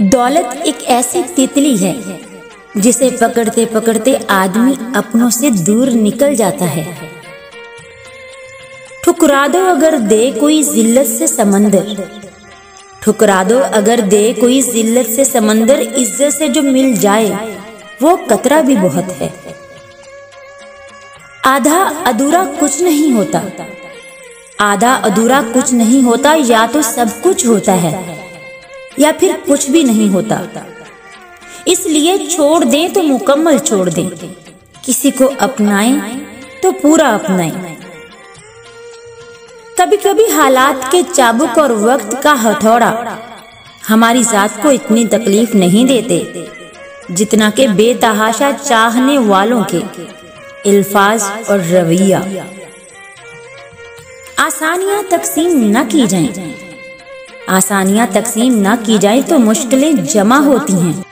दौलत एक ऐसी तितली है जिसे पकड़ते पकड़ते आदमी अपनों से दूर निकल जाता है। ठुकरा दो अगर दे कोई जिल्लत से समंदर, ठुकरा दो अगर दे कोई जिल्लत से समंदर, इज्जत से जो मिल जाए वो कतरा भी बहुत है। आधा अधूरा कुछ नहीं होता, आधा अधूरा कुछ नहीं होता, या तो सब कुछ होता है या फिर कुछ भी नहीं होता। इसलिए छोड़ दें तो मुकम्मल छोड़ दें, किसी को अपनाएं तो पूरा अपनाएं। कभी कभी हालात के चाबुक और वक्त का हथौड़ा हमारी जात को इतनी तकलीफ नहीं देते जितना के बेतहाशा चाहने वालों के अल्फाज और रवैया। आसानियां तकसीम न की जाएं, आसानियां तकसीम न की जाएं तो मुश्किलें जमा होती हैं।